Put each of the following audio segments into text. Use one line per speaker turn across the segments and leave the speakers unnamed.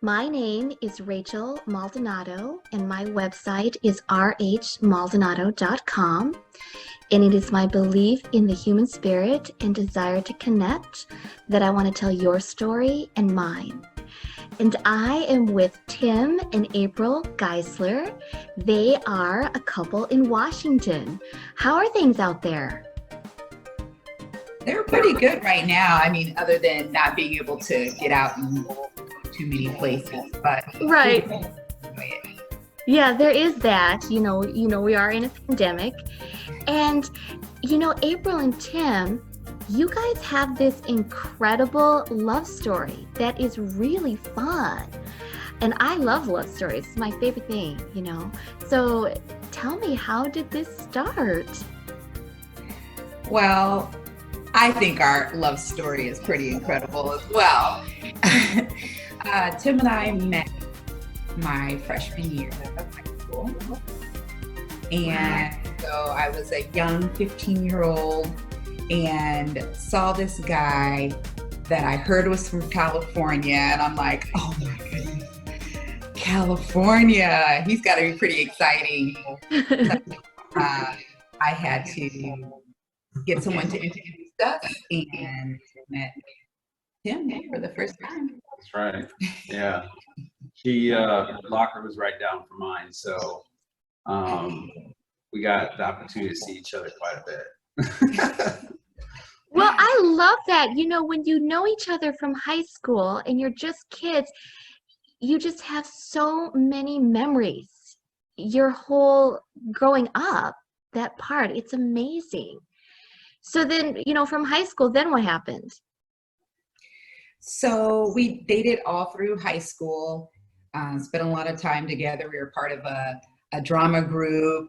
My name is Rachel Maldonado, and my website is rhmaldonado.com. And it is my belief in the human spirit and desire to connect that I want to tell your story and mine. And I am with Tim and April Geisler. They are a couple in Washington. How are things out there?
They're pretty good right now. I mean, other than not being able to get out and go too many places, but
Right. Yeah, there is that. We are in a pandemic. And April and Tim, you guys have this incredible love story that is really fun. And I love love stories. It's my favorite thing. So tell me, how did this start?
Well, I think our love story is pretty incredible as well. Tim and I met my freshman year of high school. And so I was a young 15-year-old and saw this guy that I heard was from California. And I'm like, oh my goodness, California, he's got to be pretty exciting. I had to get someone to introduce us and met him for the first time.
That's right. Yeah. He locker was right down from mine, so we got the opportunity to see each other quite a bit.
Well, I love that. When you know each other from high school and you're just kids, you just have so many memories. Your whole growing up, that part, it's amazing. So then, from high school, then what happened?
So we dated all through high school, spent a lot of time together. We were part of a drama group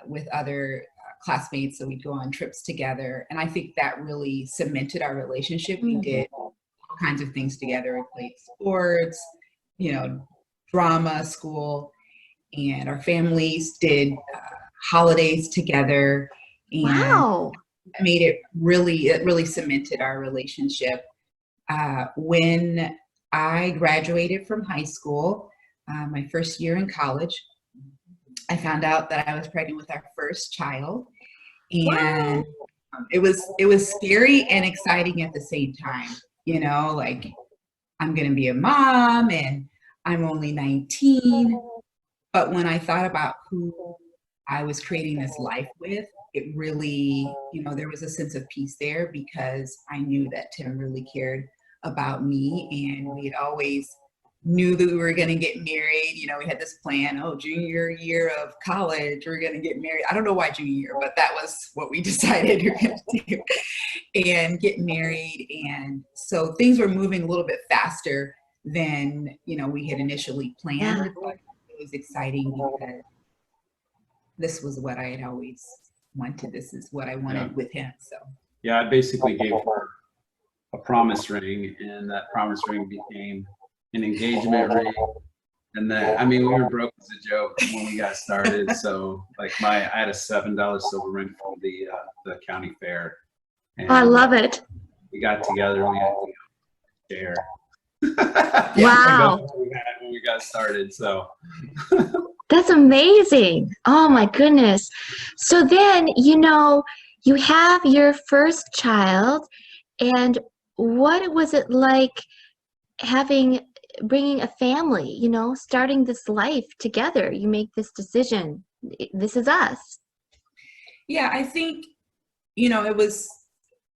with other classmates, so we'd go on trips together. And I think that really cemented our relationship. We did all kinds of things together. We played sports, drama, school, and our families did holidays together. And
Wow.
it really cemented our relationship. When I graduated from high school, my first year in college, I found out that I was pregnant with our first child, and it was scary and exciting at the same time. Like, I'm gonna be a mom, and I'm only 19. But when I thought about who I was creating this life with, it really, there was a sense of peace there because I knew that Tim really cared about me, and we had always knew that we were going to get married. We had this plan, junior year of college, we're going to get married. I don't know why junior year, but that was what we decided we were going to do, and get married. And so things were moving a little bit faster than, we had initially planned.
Yeah.
But it was exciting because this was what I had always wanted. This is what I wanted with him. So
Yeah, I basically gave her a promise ring, and that promise ring became an engagement ring. And then, we were broke as a joke when we got started. So I had a $7 silver ring from the county fair. And
I love it.
we got together, we had to share.
Wow.
When we got started, so.
That's amazing. Oh my goodness. So then, you have your first child, and what was it like bringing a family, starting this life together? You make this decision. This is us.
Yeah, I think, it was,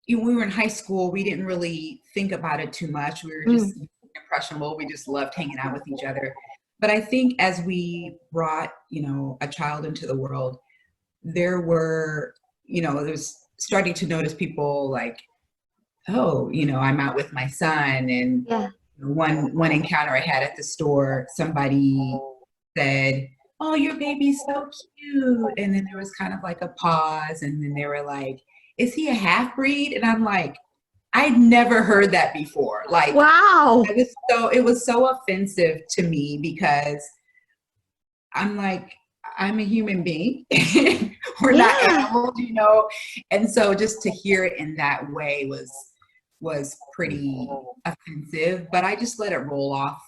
we were in high school, we didn't really think about it too much. We were just impressionable. We just loved hanging out with each other. But I think as we brought, a child into the world, there was starting to notice people like, I'm out with my son. And
Yeah.
one encounter I had at the store, somebody said, "Oh, your baby's so cute." And then there was kind of like a pause, and then they were like, "Is he a half breed?" And I'm like, I'd never heard that before. Like,
Wow.
it was so offensive to me because I'm like, I'm a human being. We're not animals, And so just to hear it in that way was pretty offensive, but I just let it roll off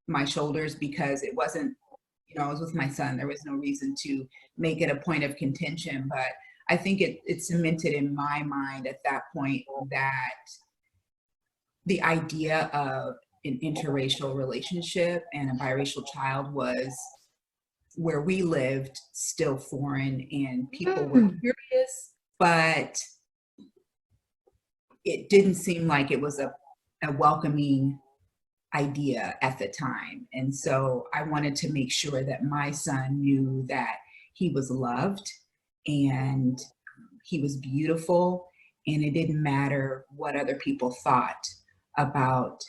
my shoulders because it wasn't, I was with my son. There was no reason to make it a point of contention, but I think it cemented in my mind at that point that the idea of an interracial relationship and a biracial child was, where we lived, still foreign, and people were curious, but it didn't seem like it was a welcoming idea at the time. And so I wanted to make sure that my son knew that he was loved and he was beautiful, and it didn't matter what other people thought about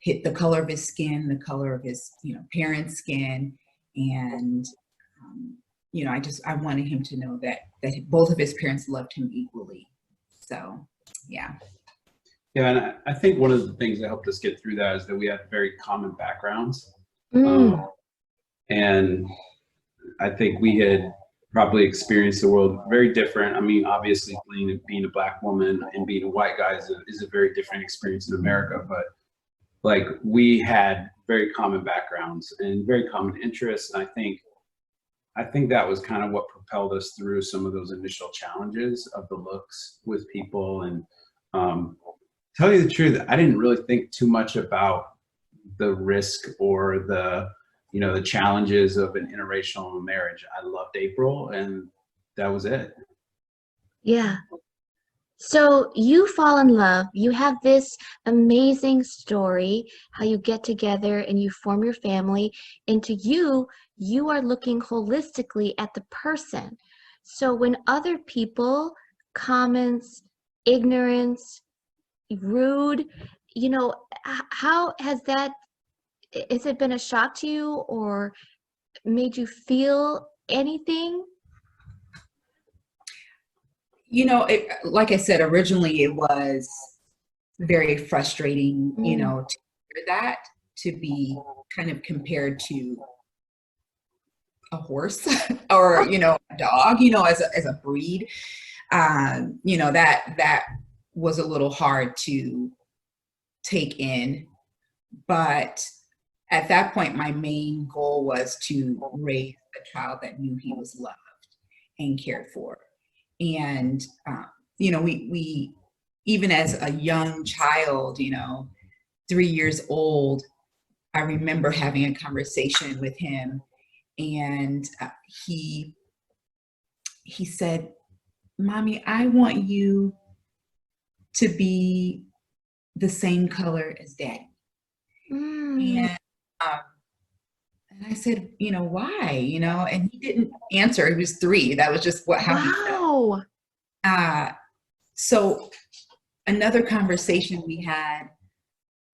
the color of his skin, the color of his parents' skin. And I wanted him to know that both of his parents loved him equally. So yeah.
Yeah, and I think one of the things that helped us get through that is that we had very common backgrounds. And I think we had probably experienced the world very different. I mean, obviously being a Black woman and being a white guy is a very different experience in America, but like we had very common backgrounds and very common interests. And I think that was kind of what propelled us through some of those initial challenges of the looks with people. And tell you the truth, I didn't really think too much about the risk or the challenges of an interracial marriage. I loved April, and that was it.
Yeah. So you fall in love, you have this amazing story, how you get together and you form your family, and to you are looking holistically at the person. So when other people, comments, ignorance, rude, how has it been a shock to you or made you feel anything?
Like I said, originally it was very frustrating, to hear that, to be kind of compared to a horse or, a dog, as a breed. That was a little hard to take in. But at that point, my main goal was to raise a child that knew he was loved and cared for. And, we even as a young child, 3 years old, I remember having a conversation with him, and he said, "Mommy, I want you to be the same color as Daddy." And I said, "Why?" And he didn't answer. He was 3. That was just how he felt. So another conversation we had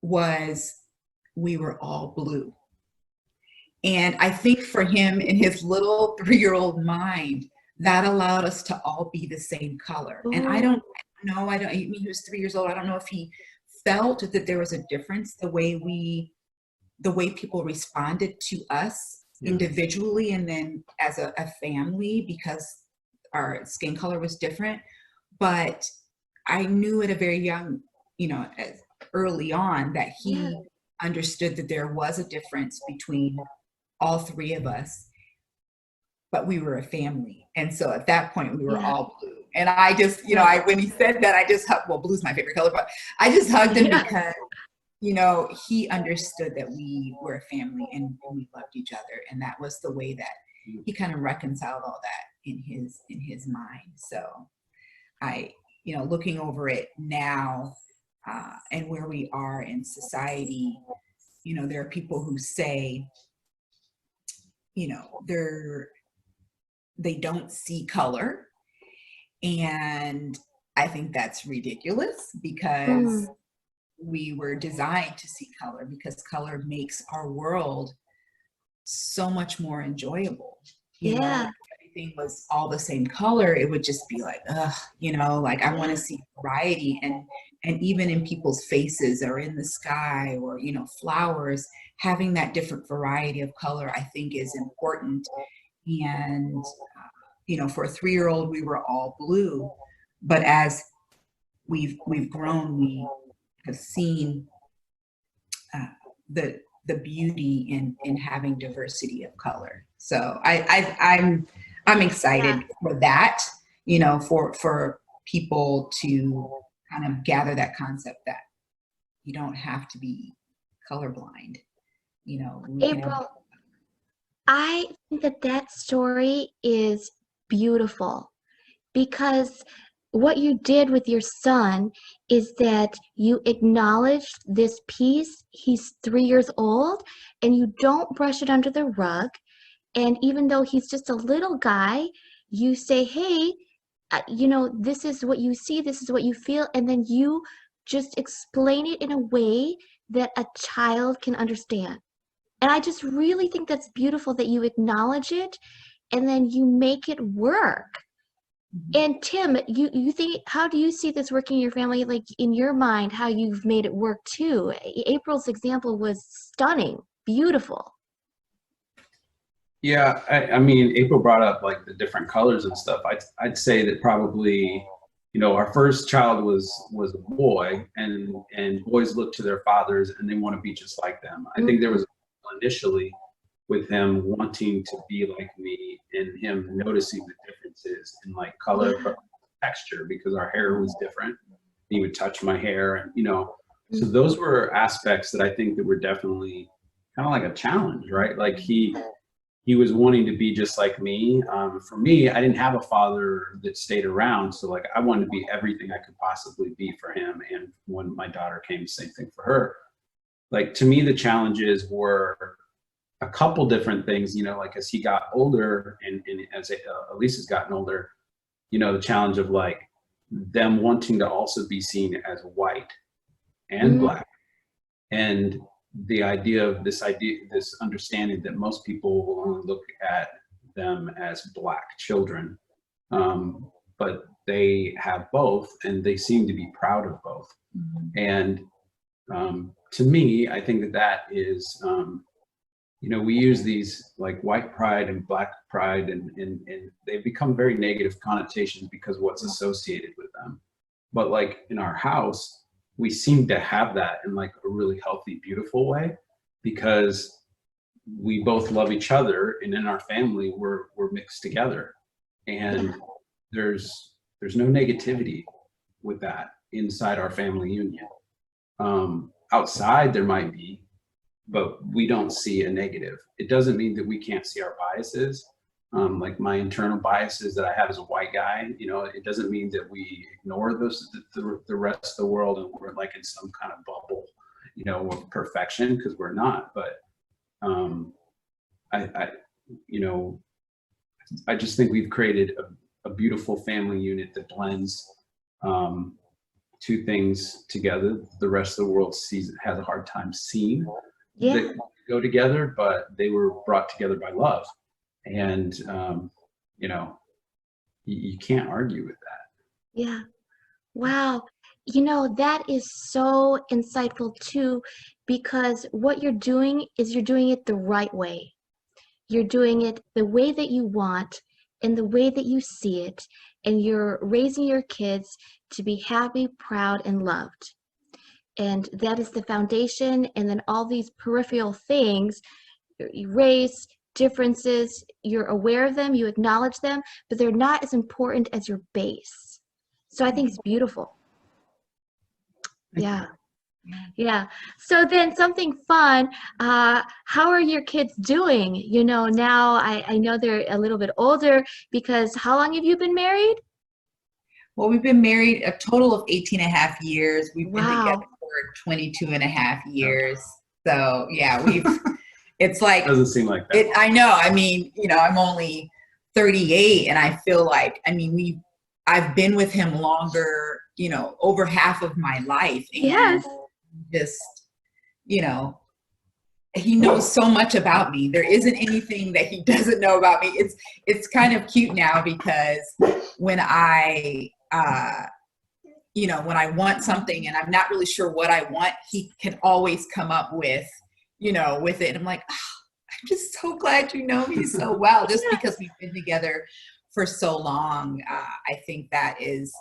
was, we were all blue. And I think for him, in his little 3-year-old mind, that allowed us to all be the same color. Ooh. And I don't know, I mean, he was 3 years old. I don't know if he felt that there was a difference, the way people responded to us individually and then as a family, because our skin color was different. But I knew at a very young, early on, that he understood that there was a difference between all 3 of us, but we were a family. And so at that point we were all blue. And I just, when he said that, I just hugged, well, blue's my favorite color, but I just hugged him because he understood that we were a family and we loved each other. And that was the way that he kind of reconciled all that in his mind. So looking over it now and where we are in society, there are people who say, they don't see color. And I think that's ridiculous, because we were designed to see color, because color makes our world so much more enjoyable. If everything was all the same color, it would just be like, like I want to see variety, and even in people's faces or in the sky or, flowers, having that different variety of color, I think is important. And, for a 3-year-old, we were all blue, but as we've grown, we have seen the the beauty in having diversity of color. So I'm excited for that, you know, for people to kind of gather that concept that you don't have to be colorblind, you know.
April, I think that that story is beautiful because what you did with your son is that you acknowledged this piece. He's 3 years old, and you don't brush it under the rug. And even though he's just a little guy, you say, hey, you know, this is what you see, this is what you feel, and then you just explain it in a way that a child can understand. And I just really think that's beautiful that you acknowledge it and then you make it work. And Tim, you think, how do you see this working in your family? Like in your mind, how you've made it work too? April's example was stunning, beautiful.
Yeah, I mean, April brought up like the different colors and stuff. I'd say that probably, you know, our first child was a boy, and boys look to their fathers and they want to be just like them. I think there was initially with him wanting to be like me and him noticing the differences in like color, but texture, because our hair was different. He would touch my hair, and you know, so those were aspects that I think that were definitely kind of like a challenge, right? Like he was wanting to be just like me. For me, I didn't have a father that stayed around, so like I wanted to be everything I could possibly be for him. And when my daughter came, same thing for her. Like to me, the challenges were a couple different things, you know, like as he got older and as Elise has gotten older, you know, the challenge of like them wanting to also be seen as white and black. And the idea of this understanding that most people will only look at them as black children, but they have both and they seem to be proud of both. And to me, I think that is, you know, we use these like white pride and black pride, and they've become very negative connotations because of what's associated with them. But like in our house, we seem to have that in like a really healthy, beautiful way, because we both love each other, and in our family we're mixed together, and there's no negativity with that inside our family union. Outside there might be, but we don't see a negative. It doesn't mean that we can't see our biases. Like my internal biases that I have as a white guy, you know, it doesn't mean that we ignore those, the rest of the world, and we're like in some kind of bubble, you know, of perfection, because we're not. But you know, I just think we've created a beautiful family unit that blends two things together. The rest of the world has a hard time seeing that go together, but they were brought together by love. And you know, you can't argue with that.
Yeah. Wow. You know, that is so insightful too, because what you're doing is you're doing it the right way. You're doing it the way that you want and the way that you see it, and you're raising your kids to be happy, proud, and loved. And that is the foundation, and then all these peripheral things, race, differences, you're aware of them, you acknowledge them, but they're not as important as your base. So I think it's beautiful. Yeah. Yeah. So then something fun, how are your kids doing? You know, now I know they're a little bit older, because how long have you been married?
Well, we've been married a total of 18 and a half years. We've been together
Wow.
for 22 and a half years. So yeah, it's like,
Doesn't seem like that.
I know. I mean, you know, I'm only 38, and I feel like, I mean, I've been with him longer, you know, over half of my life. And
Yes.
just, you know, he knows so much about me. There isn't anything that he doesn't know about me. It's kind of cute now, because when you know, when I want something and I'm not really sure what I want, he can always come up with, you know, with it. And I'm like, oh, I'm just so glad you know me so well, just because we've been together for so long. I think that's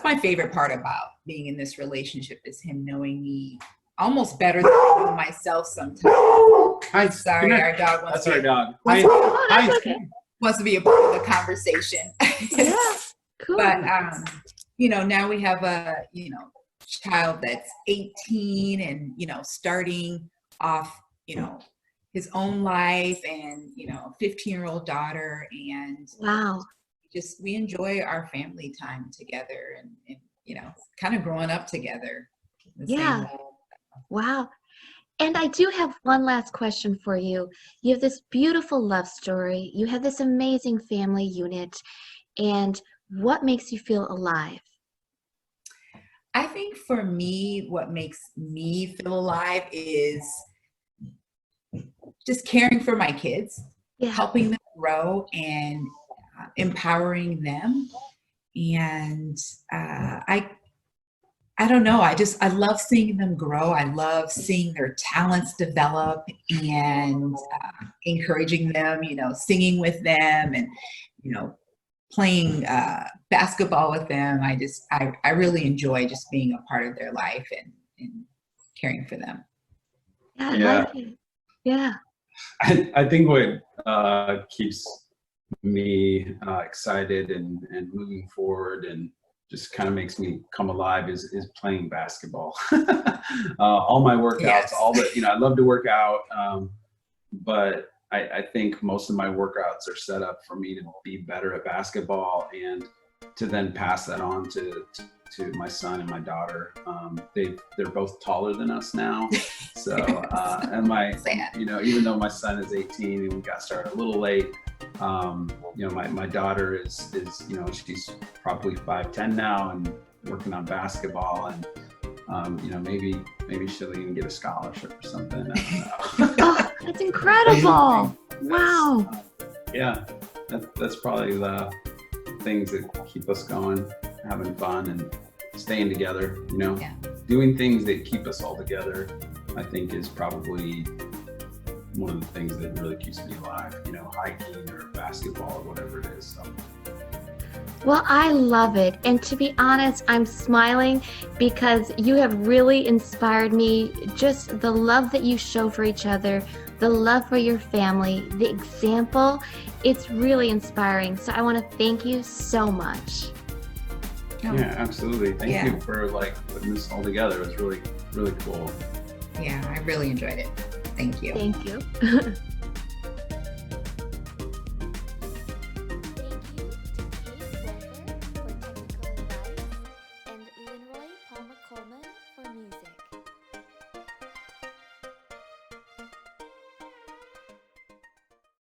my favorite part about being in this relationship, is him knowing me almost better than I know myself sometimes.
Hi,
Sorry, our dog wants
that's our dog.
wants,
Oh, that's okay.
wants to be a part of the conversation.
Yeah, cool.
But now we have a child that's 18 and starting off his own life, and 15-year-old daughter, and
Wow.
we enjoy our family time together, and kind of growing up together. The same
Yeah.
way.
Wow. And I do have one last question for you. You have this beautiful love story. You have this amazing family unit. And what makes you feel alive?
I think for me, what makes me feel alive is just caring for my kids,
Yeah.
helping them grow, and empowering them. And I don't know. I love seeing them grow. I love seeing their talents develop, and encouraging them, singing with them, and, playing basketball with them. I really enjoy just being a part of their life, and caring for them.
Yeah, I
Yeah.
like it. Yeah.
I think what keeps me excited and moving forward and just kind of makes me come alive is playing basketball. All my workouts,
Yes.
I love to work out, but I think most of my workouts are set up for me to be better at basketball and to then pass that on to my son and my daughter. They're both taller than us now, so and
Sad.
even though my son is 18 and we got started a little late, my daughter is she's probably 5'10" now and working on basketball, and maybe she'll even get a scholarship or something. I don't know.
Oh, that's incredible. Wow.
Yeah, that's probably the things that keep us going, having fun and staying together.
Yeah.
Doing things that keep us all together, I think, is probably one of the things that really keeps me alive. Hiking or basketball or whatever it is. So.
Well, I love it. And to be honest, I'm smiling because you have really inspired me. Just the love that you show for each other, the love for your family, the example, it's really inspiring. So I want to thank you so much.
Oh,
Yeah, absolutely. Thank
Yeah.
you for putting this all together. It was really, really cool.
yeah, I really enjoyed it. Thank you.
Thank you.